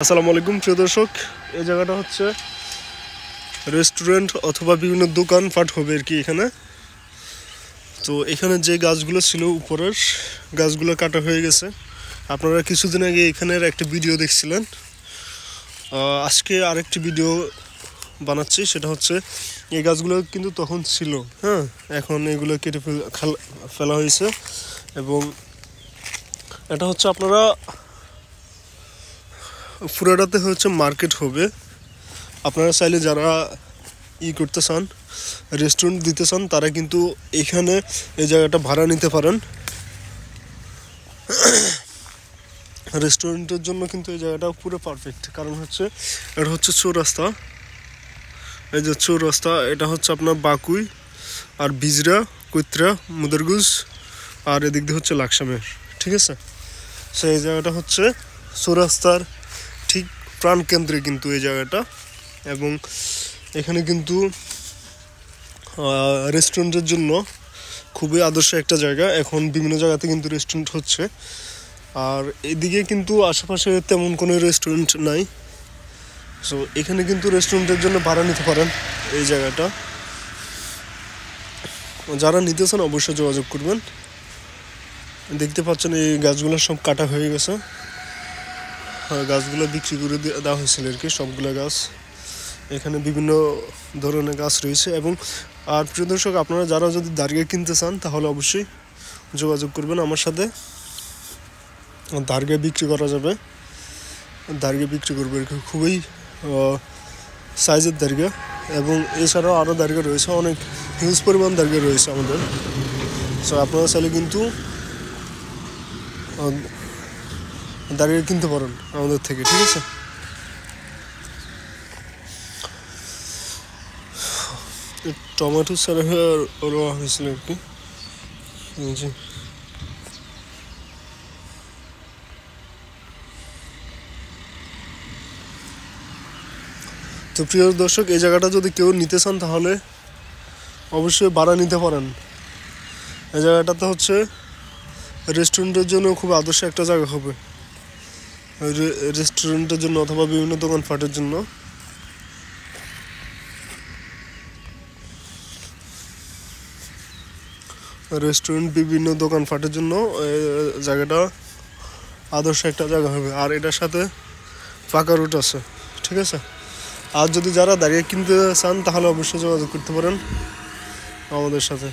আসসালামু আলাইকুম প্রিয় দর্শক, এই জায়গাটা হচ্ছে রেস্টুরেন্ট অথবা বিভিন্ন দোকানপাট হবে আর কি এখানে। তো এখানে যে গাছগুলো ছিল উপরের গাছগুলো কাটা হয়ে গেছে। আপনারা কিছুদিন আগে এখানের একটা ভিডিও দেখছিলেন। আজকে আরেকটি ভিডিও বানাচ্ছি, সেটা হচ্ছে এই গাছগুলো কিন্তু তখন ছিল, হ্যাঁ, এখন এগুলো কেটে ফেলা হয়েছে। এবং এটা হচ্ছে আপনারা পুরাটাতে হচ্ছে মার্কেট হবে। আপনারা চাইলে যারা করতে চান, রেস্টুরেন্ট দিতে চান, তারা কিন্তু এখানে এই জায়গাটা ভাড়া নিতে পারেন। রেস্টুরেন্টের জন্য কিন্তু এই জায়গাটা পুরো পারফেক্ট, কারণ হচ্ছে এটা হচ্ছে চৌরাস্তা। এই যে চৌরাস্তা, এটা হচ্ছে আপনার বাকুই আর বিজরা, কৈত্রা, মুদারগুজ, আর এদিক দিয়ে হচ্ছে লাকসামের, ঠিক আছে। সেই জায়গাটা হচ্ছে চৌরাস্তার ঠিক প্রাণকেন্দ্রে কিন্তু এই জায়গাটা। এবং এখানে কিন্তু রেস্টুরেন্টের জন্য খুবই আদর্শ একটা জায়গা। এখন বিভিন্ন জায়গাতে কিন্তু রেস্টুরেন্ট হচ্ছে, আর এদিকে কিন্তু আশেপাশে তেমন কোনো রেস্টুরেন্ট নাই। সো এখানে কিন্তু রেস্টুরেন্টের জন্য ভাড়া নিতে পারেন এই জায়গাটা। যারা নিতে চান অবশ্যই যোগাযোগ করবেন। দেখতে পাচ্ছেন এই গাছগুলো সব কাটা হয়ে গেছে। গাছগুলো বিক্রি করে দেওয়া হয়েছিল আর কি, সবগুলো গাছ। এখানে বিভিন্ন ধরনের গাছ রয়েছে। এবং আর প্রিয় দর্শক, আপনারা যারা যদি দার্গা কিনতে চান তাহলে অবশ্যই যোগাযোগ করবেন আমার সাথে। দার্গা বিক্রি করা যাবে, দার্গা বিক্রি করবে আর কি, খুবই সাইজের দার্গা। এবং এছাড়াও আরও দার্গা রয়েছে, অনেক হিউজ পরিমাণ দার্গা রয়েছে আমাদের। সো আপনারা চাইলে কিন্তু দার্গা কিনতে পারেন আমাদের থেকে, ঠিক আছে। টমেটো ছাড়া রোয়া হয়েছিল আর কি। জি, তো প্রিয় দর্শক, এই জায়গাটা যদি কেউ নিতে চান তাহলে অবশ্যই ভাড়া নিতে পারেন। এই জায়গাটাতে হচ্ছে রেস্টুরেন্টের জন্য খুব আদর্শ একটা জায়গা হবে, রেস্টুরেন্টের জন্য অথবা বিভিন্ন দোকানপাটের জন্য। রেস্টুরেন্ট, বিভিন্ন দোকানপাটের জন্য জায়গাটা আদর্শ একটা জায়গা হবে। আর এটার সাথে পাকা রুট আছে, ঠিক আছে। আর যদি যারা দাঁড়িয়ে কিনতে চান তাহলে অবশ্যই যোগাযোগ করতে পারেন আমাদের সাথে।